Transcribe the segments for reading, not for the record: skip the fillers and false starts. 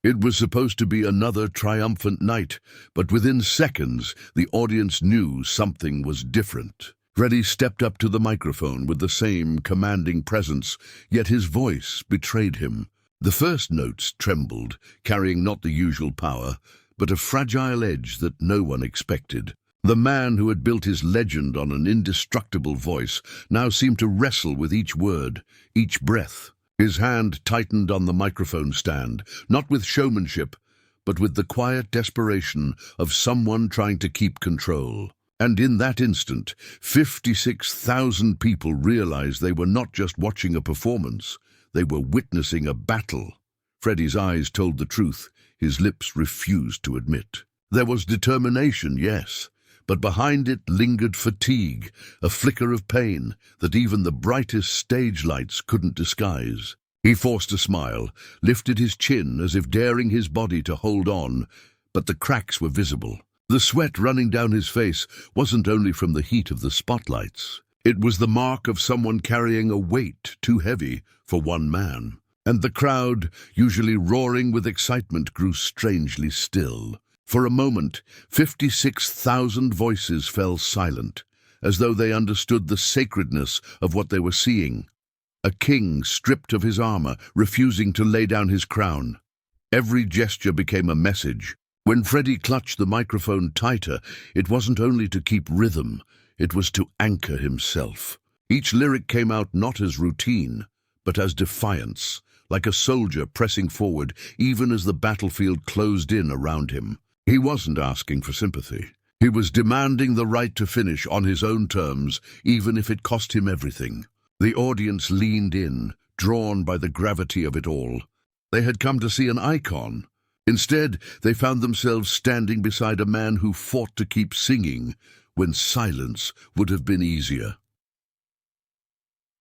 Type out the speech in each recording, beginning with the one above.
It was supposed to be another triumphant night, but within seconds, the audience knew something was different. Freddie stepped up to the microphone with the same commanding presence, yet his voice betrayed him. The first notes trembled, carrying not the usual power, but a fragile edge that no one expected. The man who had built his legend on an indestructible voice now seemed to wrestle with each word, each breath. His hand tightened on the microphone stand, not with showmanship, but with the quiet desperation of someone trying to keep control. And in that instant, 56,000 people realized they were not just watching a performance, they were witnessing a battle. Freddie's eyes told the truth, his lips refused to admit. There was determination, yes, but behind it lingered fatigue, a flicker of pain that even the brightest stage lights couldn't disguise. He forced a smile, lifted his chin as if daring his body to hold on, but the cracks were visible. The sweat running down his face wasn't only from the heat of the spotlights. It was the mark of someone carrying a weight too heavy for one man. And the crowd, usually roaring with excitement, grew strangely still. For a moment, 56,000 voices fell silent, as though they understood the sacredness of what they were seeing. A king stripped of his armor, refusing to lay down his crown. Every gesture became a message. When Freddie clutched the microphone tighter, it wasn't only to keep rhythm, it was to anchor himself. Each lyric came out not as routine, but as defiance, like a soldier pressing forward even as the battlefield closed in around him. He wasn't asking for sympathy. He was demanding the right to finish on his own terms, even if it cost him everything. The audience leaned in, drawn by the gravity of it all. They had come to see an icon. Instead, they found themselves standing beside a man who fought to keep singing when silence would have been easier.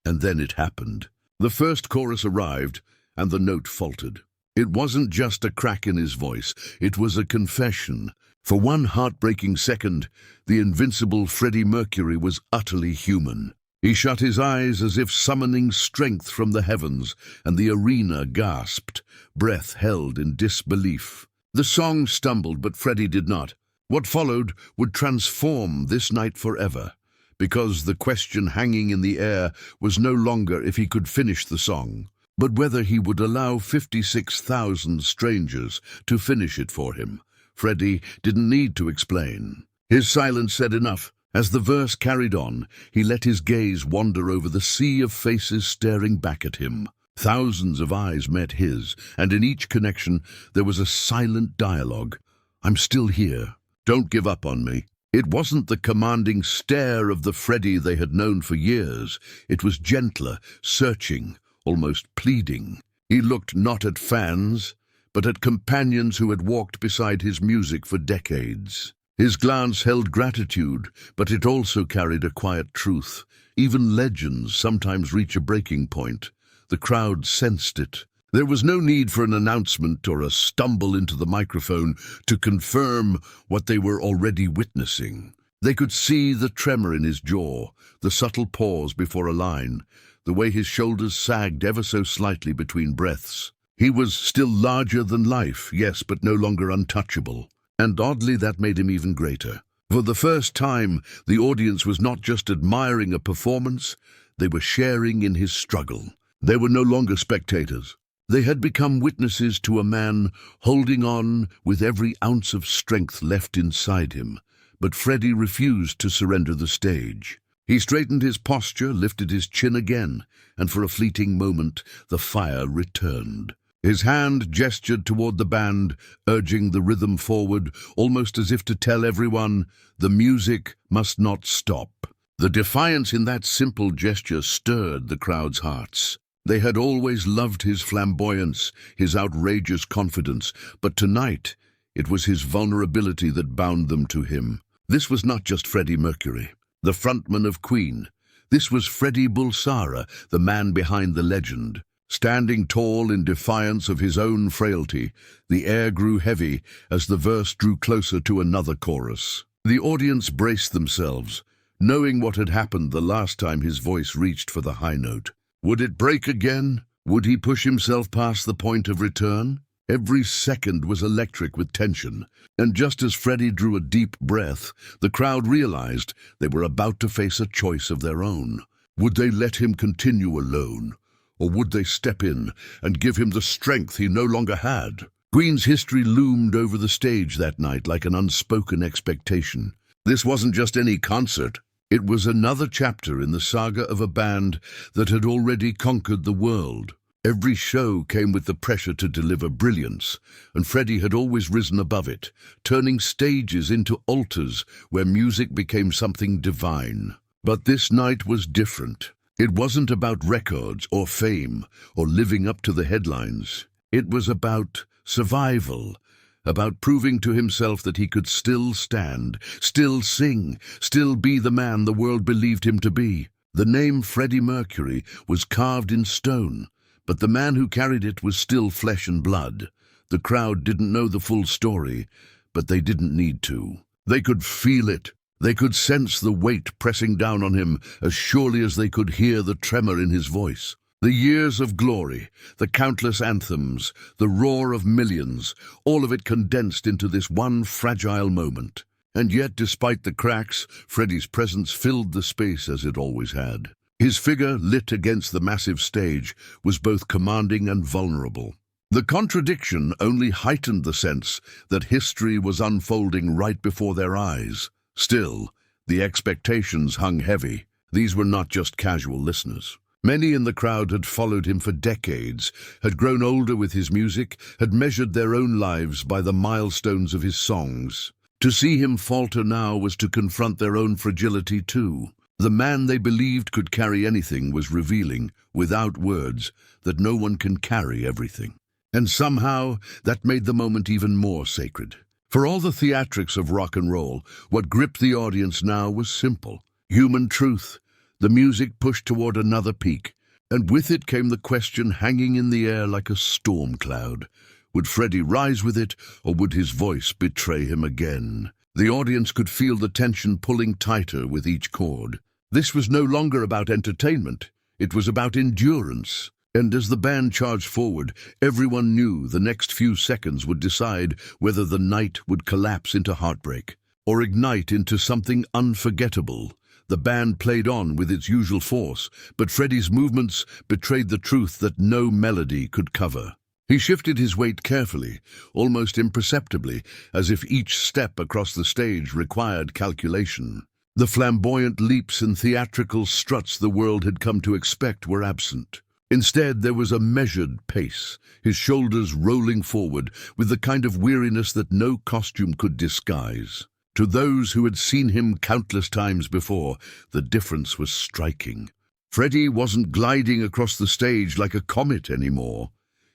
And then it happened. The first chorus arrived, and the note faltered. It wasn't just a crack in his voice, it was a confession. For one heartbreaking second, the invincible Freddie Mercury was utterly human. He shut his eyes as if summoning strength from the heavens, and the arena gasped, breath held in disbelief. The song stumbled, but Freddie did not. What followed would transform this night forever, because the question hanging in the air was no longer if he could finish the song, but whether he would allow 56,000 strangers to finish it for him. Freddie didn't need to explain. His silence said enough. As the verse carried on, he let his gaze wander over the sea of faces staring back at him. Thousands of eyes met his, and in each connection there was a silent dialogue. "I'm still here. Don't give up on me." It wasn't the commanding stare of the Freddie they had known for years. It was gentler, searching, almost pleading. He looked not at fans, but at companions who had walked beside his music for decades. His glance held gratitude, but it also carried a quiet truth. Even legends sometimes reach a breaking point. The crowd sensed it. There was no need for an announcement or a stumble into the microphone to confirm what they were already witnessing. They could see the tremor in his jaw, the subtle pause before a line, the way his shoulders sagged ever so slightly between breaths. He was still larger than life, yes, but no longer untouchable. And oddly, that made him even greater. For the first time, the audience was not just admiring a performance, they were sharing in his struggle. They were no longer spectators. They had become witnesses to a man holding on with every ounce of strength left inside him. But Freddie refused to surrender the stage. He straightened his posture, lifted his chin again, and for a fleeting moment the fire returned. His hand gestured toward the band, urging the rhythm forward, almost as if to tell everyone, the music must not stop. The defiance in that simple gesture stirred the crowd's hearts. They had always loved his flamboyance, his outrageous confidence, but tonight it was his vulnerability that bound them to him. This was not just Freddie Mercury, the frontman of Queen. This was Freddie Bulsara, the man behind the legend. Standing tall in defiance of his own frailty, the air grew heavy as the verse drew closer to another chorus. The audience braced themselves, knowing what had happened the last time his voice reached for the high note. Would it break again? Would he push himself past the point of return? Every second was electric with tension, and just as Freddie drew a deep breath, the crowd realized they were about to face a choice of their own. Would they let him continue alone, or would they step in and give him the strength he no longer had? Queen's history loomed over the stage that night like an unspoken expectation. This wasn't just any concert. It was another chapter in the saga of a band that had already conquered the world. Every show came with the pressure to deliver brilliance, and Freddie had always risen above it, turning stages into altars where music became something divine. But this night was different. It wasn't about records or fame or living up to the headlines. It was about survival, about proving to himself that he could still stand, still sing, still be the man the world believed him to be. The name Freddie Mercury was carved in stone, but the man who carried it was still flesh and blood. The crowd didn't know the full story, but they didn't need to. They could feel it. They could sense the weight pressing down on him as surely as they could hear the tremor in his voice. The years of glory, the countless anthems, the roar of millions, all of it condensed into this one fragile moment. And yet, despite the cracks, Freddie's presence filled the space as it always had. His figure, lit against the massive stage, was both commanding and vulnerable. The contradiction only heightened the sense that history was unfolding right before their eyes. Still, the expectations hung heavy. These were not just casual listeners. Many in the crowd had followed him for decades, had grown older with his music, had measured their own lives by the milestones of his songs. To see him falter now was to confront their own fragility too. The man they believed could carry anything was revealing, without words, that no one can carry everything. And somehow, that made the moment even more sacred. For all the theatrics of rock and roll, what gripped the audience now was simple. Human truth. The music pushed toward another peak, and with it came the question hanging in the air like a storm cloud. Would Freddie rise with it, or would his voice betray him again? The audience could feel the tension pulling tighter with each chord. This was no longer about entertainment. It was about endurance. And as the band charged forward, everyone knew the next few seconds would decide whether the night would collapse into heartbreak or ignite into something unforgettable. The band played on with its usual force, but Freddie's movements betrayed the truth that no melody could cover. He shifted his weight carefully, almost imperceptibly, as if each step across the stage required calculation. The flamboyant leaps and theatrical struts the world had come to expect were absent. Instead, there was a measured pace, his shoulders rolling forward with the kind of weariness that no costume could disguise. To those who had seen him countless times before, the difference was striking. Freddie wasn't gliding across the stage like a comet anymore.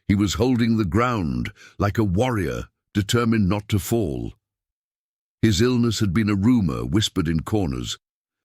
He was holding the ground like a warrior, determined not to fall. His illness had been a rumor whispered in corners,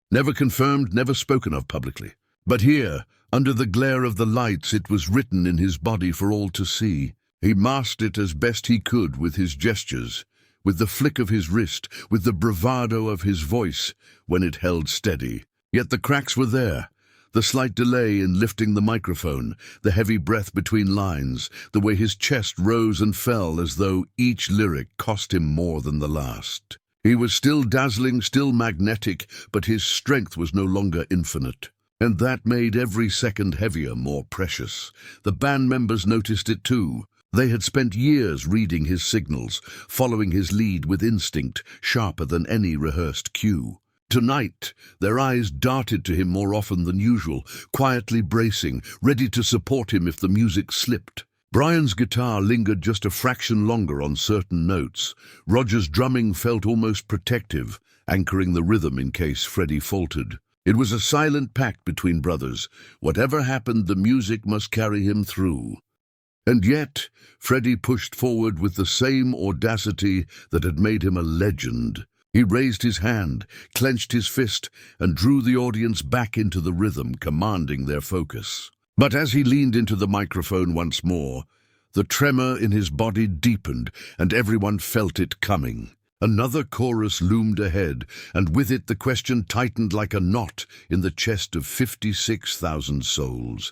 never confirmed, never spoken of publicly. But here, under the glare of the lights, it was written in his body for all to see. He masked it as best he could with his gestures, with the flick of his wrist, with the bravado of his voice when it held steady. Yet the cracks were there. The slight delay in lifting the microphone, the heavy breath between lines, the way his chest rose and fell as though each lyric cost him more than the last. He was still dazzling, still magnetic, but his strength was no longer infinite. And that made every second heavier, more precious. The band members noticed it too. They had spent years reading his signals, following his lead with instinct, sharper than any rehearsed cue. Tonight, their eyes darted to him more often than usual, quietly bracing, ready to support him if the music slipped. Brian's guitar lingered just a fraction longer on certain notes. Roger's drumming felt almost protective, anchoring the rhythm in case Freddie faltered. It was a silent pact between brothers. Whatever happened, the music must carry him through. And yet, Freddie pushed forward with the same audacity that had made him a legend. He raised his hand, clenched his fist, and drew the audience back into the rhythm, commanding their focus. But as he leaned into the microphone once more, the tremor in his body deepened, and everyone felt it coming. Another chorus loomed ahead, and with it the question tightened like a knot in the chest of 56,000 souls.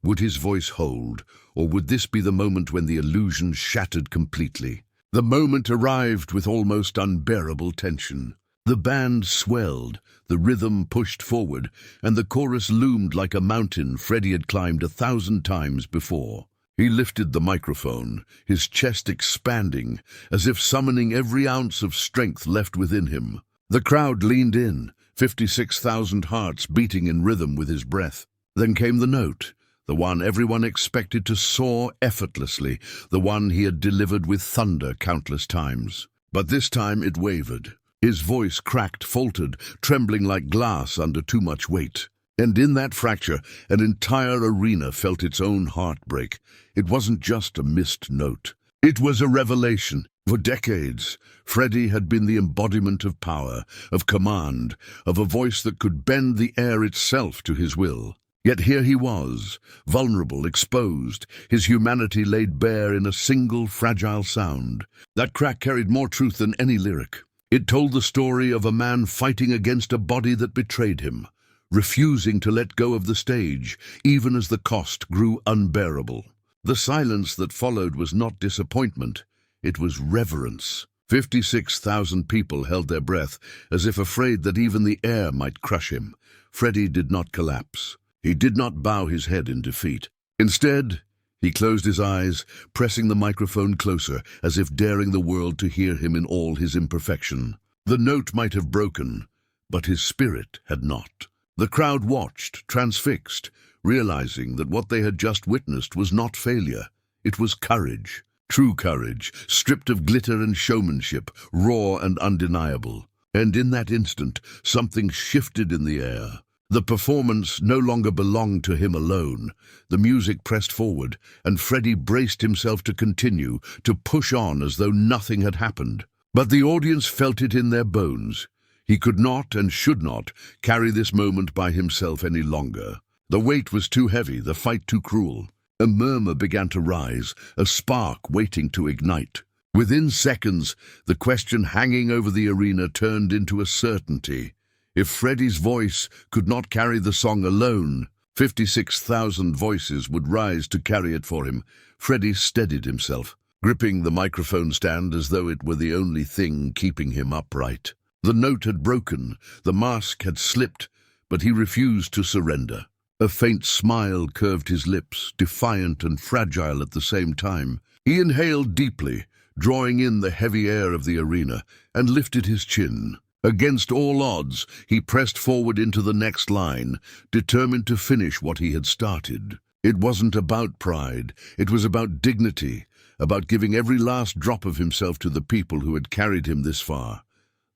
Would his voice hold, or would this be the moment when the illusion shattered completely? The moment arrived with almost unbearable tension. The band swelled, the rhythm pushed forward, and the chorus loomed like a mountain Freddie had climbed 1,000 times before. He lifted the microphone, his chest expanding, as if summoning every ounce of strength left within him. The crowd leaned in, 56,000 hearts beating in rhythm with his breath. Then came the note, the one everyone expected to soar effortlessly, the one he had delivered with thunder countless times. But this time it wavered. His voice cracked, faltered, trembling like glass under too much weight. And in that fracture, an entire arena felt its own heartbreak. It wasn't just a missed note. It was a revelation. For decades, Freddie had been the embodiment of power, of command, of a voice that could bend the air itself to his will. Yet here he was, vulnerable, exposed, his humanity laid bare in a single fragile sound. That crack carried more truth than any lyric. It told the story of a man fighting against a body that betrayed him, refusing to let go of the stage, even as the cost grew unbearable. The silence that followed was not disappointment, it was reverence. 56,000 people held their breath, as if afraid that even the air might crush him. Freddie did not collapse. He did not bow his head in defeat. Instead, he closed his eyes, pressing the microphone closer, as if daring the world to hear him in all his imperfection. The note might have broken, but his spirit had not. The crowd watched, transfixed, realizing that what they had just witnessed was not failure. It was courage, true courage, stripped of glitter and showmanship, raw and undeniable. And in that instant, something shifted in the air. The performance no longer belonged to him alone. The music pressed forward, and Freddie braced himself to continue, to push on as though nothing had happened. But the audience felt it in their bones. He could not and should not carry this moment by himself any longer. The weight was too heavy, the fight too cruel. A murmur began to rise, a spark waiting to ignite. Within seconds, the question hanging over the arena turned into a certainty. If Freddie's voice could not carry the song alone, 56,000 voices would rise to carry it for him. Freddie steadied himself, gripping the microphone stand as though it were the only thing keeping him upright. The note had broken, the mask had slipped, but he refused to surrender. A faint smile curved his lips, defiant and fragile at the same time. He inhaled deeply, drawing in the heavy air of the arena, and lifted his chin. Against all odds, he pressed forward into the next line, determined to finish what he had started. It wasn't about pride, it was about dignity, about giving every last drop of himself to the people who had carried him this far.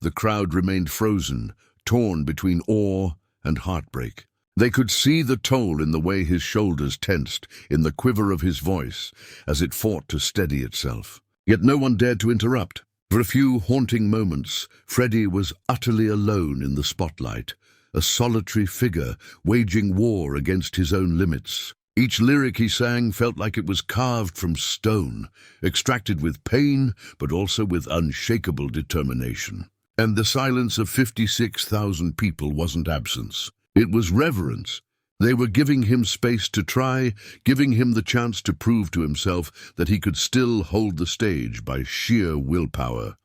The crowd remained frozen, torn between awe and heartbreak. They could see the toll in the way his shoulders tensed, in the quiver of his voice, as it fought to steady itself. Yet no one dared to interrupt. For a few haunting moments, Freddie was utterly alone in the spotlight, a solitary figure waging war against his own limits. Each lyric he sang felt like it was carved from stone, extracted with pain, but also with unshakable determination. And the silence of 56,000 people wasn't absence. It was reverence. They were giving him space to try, giving him the chance to prove to himself that he could still hold the stage by sheer willpower.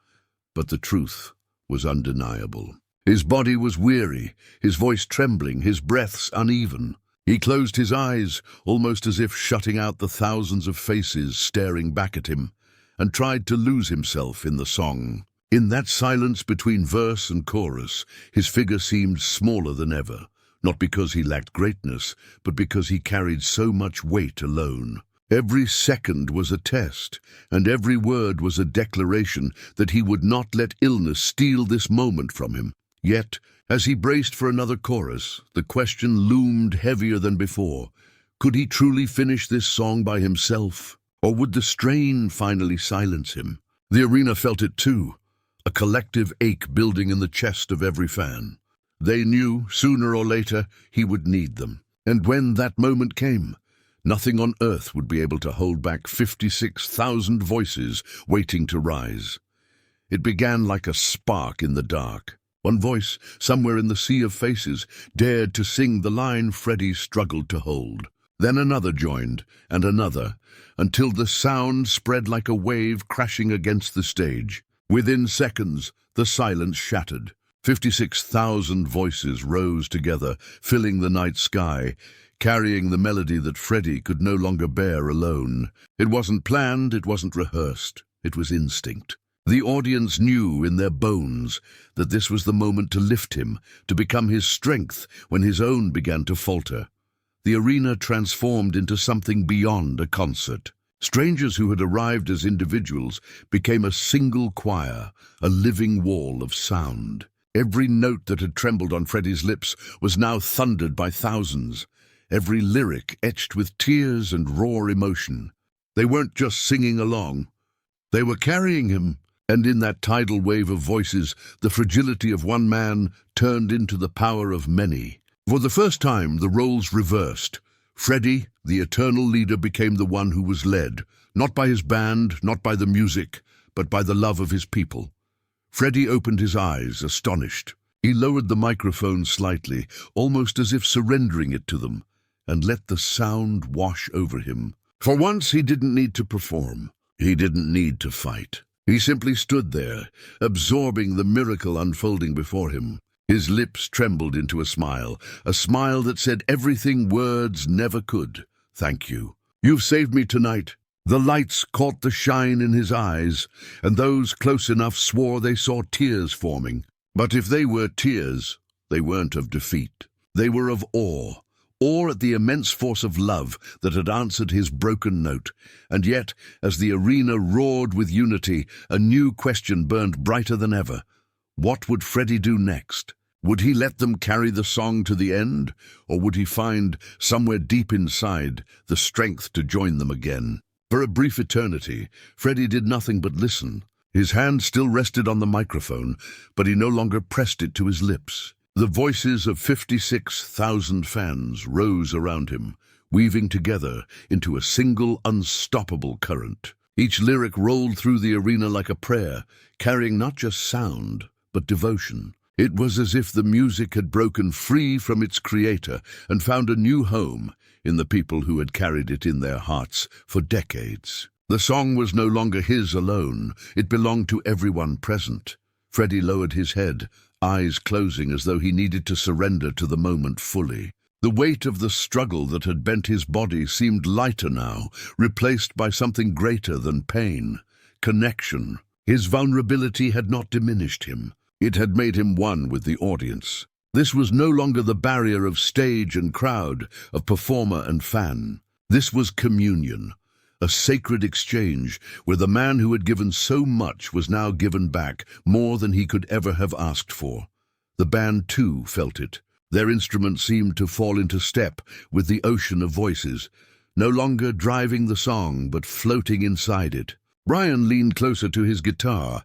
But the truth was undeniable. His body was weary, his voice trembling, his breaths uneven. He closed his eyes, almost as if shutting out the thousands of faces staring back at him, and tried to lose himself in the song. In that silence between verse and chorus, his figure seemed smaller than ever. Not because he lacked greatness, but because he carried so much weight alone. Every second was a test, and every word was a declaration that he would not let illness steal this moment from him. Yet, as he braced for another chorus, the question loomed heavier than before. Could he truly finish this song by himself? Or would the strain finally silence him? The arena felt it too, a collective ache building in the chest of every fan. They knew, sooner or later, he would need them. And when that moment came, nothing on earth would be able to hold back 56,000 voices waiting to rise. It began like a spark in the dark. One voice, somewhere in the sea of faces, dared to sing the line Freddie struggled to hold. Then another joined, and another, until the sound spread like a wave crashing against the stage. Within seconds, the silence shattered. 56,000 voices rose together, filling the night sky, carrying the melody that Freddie could no longer bear alone. It wasn't planned, it wasn't rehearsed, it was instinct. The audience knew in their bones that this was the moment to lift him, to become his strength when his own began to falter. The arena transformed into something beyond a concert. Strangers who had arrived as individuals became a single choir, a living wall of sound. Every note that had trembled on Freddie's lips was now thundered by thousands, every lyric etched with tears and raw emotion. They weren't just singing along, they were carrying him, and in that tidal wave of voices, the fragility of one man turned into the power of many. For the first time, the roles reversed. Freddie, the eternal leader, became the one who was led, not by his band, not by the music, but by the love of his people. Freddie opened his eyes, astonished. He lowered the microphone slightly, almost as if surrendering it to them, and let the sound wash over him. For once, he didn't need to perform. He didn't need to fight. He simply stood there, absorbing the miracle unfolding before him. His lips trembled into a smile that said everything words never could. Thank you. You've saved me tonight. The lights caught the shine in his eyes, and those close enough swore they saw tears forming. But if they were tears, they weren't of defeat. They were of awe. Awe at the immense force of love that had answered his broken note. And yet, as the arena roared with unity, a new question burned brighter than ever. What would Freddie do next? Would he let them carry the song to the end, or would he find, somewhere deep inside, the strength to join them again? For a brief eternity, Freddie did nothing but listen. His hand still rested on the microphone, but he no longer pressed it to his lips. The voices of 56,000 fans rose around him, weaving together into a single unstoppable current. Each lyric rolled through the arena like a prayer, carrying not just sound, but devotion. It was as if the music had broken free from its creator and found a new home in the people who had carried it in their hearts for decades. The song was no longer his alone. It belonged to everyone present. Freddie lowered his head, eyes closing as though he needed to surrender to the moment fully. The weight of the struggle that had bent his body seemed lighter now, replaced by something greater than pain, connection. His vulnerability had not diminished him. It had made him one with the audience. This was no longer the barrier of stage and crowd, of performer and fan. This was communion, a sacred exchange where the man who had given so much was now given back more than he could ever have asked for. The band, too, felt it. Their instruments seemed to fall into step with the ocean of voices, no longer driving the song but floating inside it. Brian leaned closer to his guitar,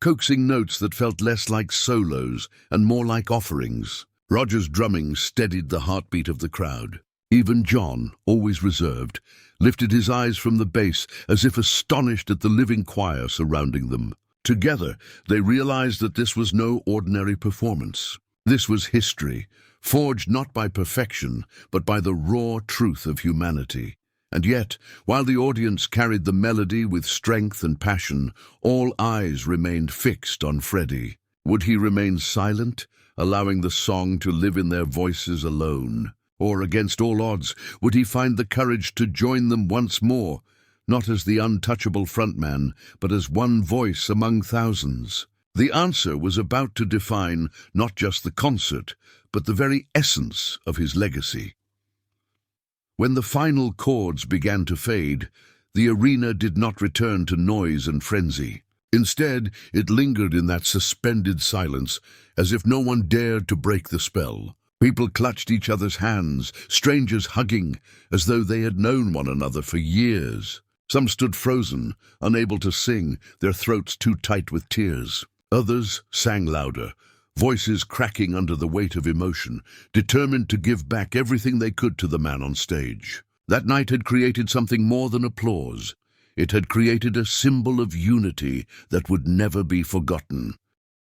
coaxing notes that felt less like solos and more like offerings. Roger's drumming steadied the heartbeat of the crowd. Even John, always reserved, lifted his eyes from the bass as if astonished at the living choir surrounding them. Together, they realized that this was no ordinary performance. This was history, forged not by perfection, but by the raw truth of humanity. And yet, while the audience carried the melody with strength and passion, all eyes remained fixed on Freddie. Would he remain silent, allowing the song to live in their voices alone? Or, against all odds, would he find the courage to join them once more, not as the untouchable frontman, but as one voice among thousands? The answer was about to define not just the concert, but the very essence of his legacy. When the final chords began to fade, the arena did not return to noise and frenzy. Instead, it lingered in that suspended silence, as if no one dared to break the spell. People clutched each other's hands, strangers hugging, as though they had known one another for years. Some stood frozen, unable to sing, their throats too tight with tears. Others sang louder, voices cracking under the weight of emotion, determined to give back everything they could to the man on stage. That night had created something more than applause. It had created a symbol of unity that would never be forgotten.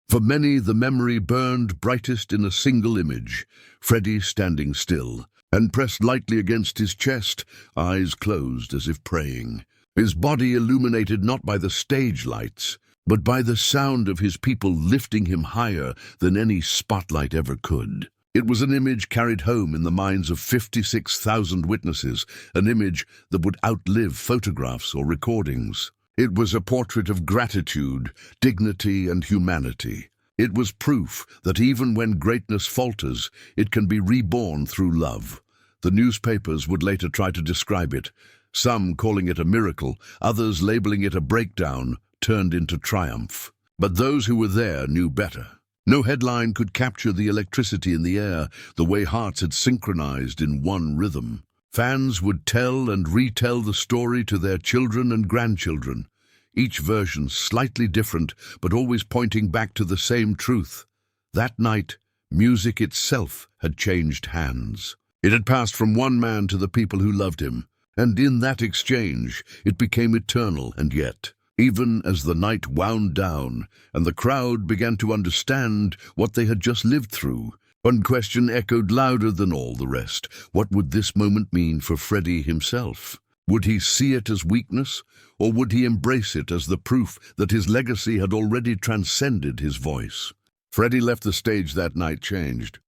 For many, the memory burned brightest in a single image, Freddie standing still, and pressed lightly against his chest, eyes closed as if praying. His body illuminated not by the stage lights, but by the sound of his people lifting him higher than any spotlight ever could. It was an image carried home in the minds of 56,000 witnesses, an image that would outlive photographs or recordings. It was a portrait of gratitude, dignity, and humanity. It was proof that even when greatness falters, it can be reborn through love. The newspapers would later try to describe it, some calling it a miracle, others labeling it a breakdown turned into triumph. But those who were there knew better. No headline could capture the electricity in the air, the way hearts had synchronized in one rhythm. Fans would tell and retell the story to their children and grandchildren, each version slightly different, but always pointing back to the same truth. That night, music itself had changed hands. It had passed from one man to the people who loved him, and in that exchange, it became eternal. And yet, even as the night wound down and the crowd began to understand what they had just lived through, one question echoed louder than all the rest. What would this moment mean for Freddie himself? Would he see it as weakness, or would he embrace it as the proof that his legacy had already transcended his voice? Freddie left the stage that night changed.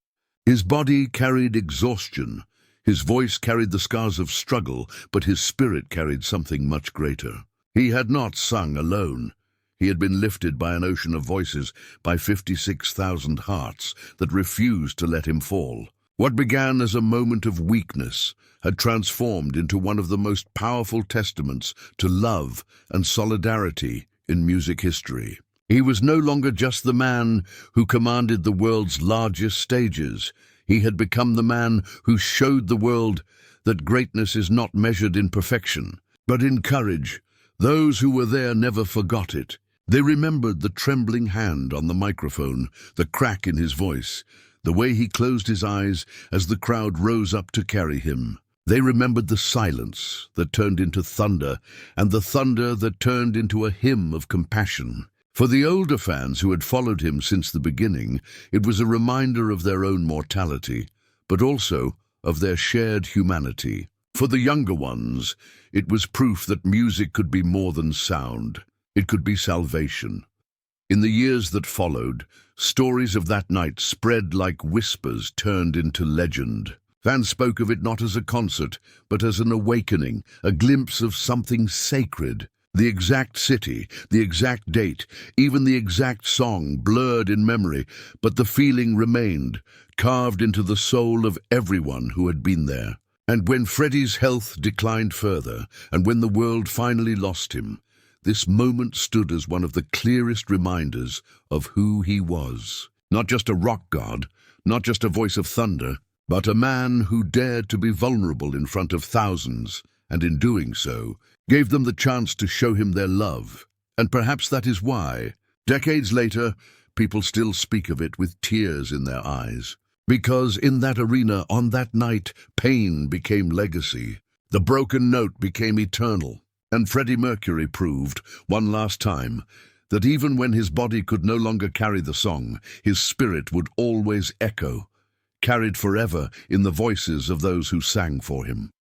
His body carried exhaustion, his voice carried the scars of struggle, but his spirit carried something much greater. He had not sung alone. He had been lifted by an ocean of voices, by 56,000 hearts that refused to let him fall. What began as a moment of weakness had transformed into one of the most powerful testaments to love and solidarity in music history. He was no longer just the man who commanded the world's largest stages. He had become the man who showed the world that greatness is not measured in perfection, but in courage. Those who were there never forgot it. They remembered the trembling hand on the microphone, the crack in his voice, the way he closed his eyes as the crowd rose up to carry him. They remembered the silence that turned into thunder, and the thunder that turned into a hymn of compassion. For the older fans who had followed him since the beginning, it was a reminder of their own mortality, but also of their shared humanity. For the younger ones, it was proof that music could be more than sound. It could be salvation. In the years that followed, stories of that night spread like whispers turned into legend. Fans spoke of it not as a concert, but as an awakening, a glimpse of something sacred. The exact city, the exact date, even the exact song blurred in memory, but the feeling remained, carved into the soul of everyone who had been there. And when Freddie's health declined further, and when the world finally lost him, this moment stood as one of the clearest reminders of who he was. Not just a rock god, not just a voice of thunder, but a man who dared to be vulnerable in front of thousands, and in doing so, gave them the chance to show him their love. And perhaps that is why, decades later, people still speak of it with tears in their eyes. Because in that arena, on that night, pain became legacy. The broken note became eternal. And Freddie Mercury proved, one last time, that even when his body could no longer carry the song, his spirit would always echo, carried forever in the voices of those who sang for him.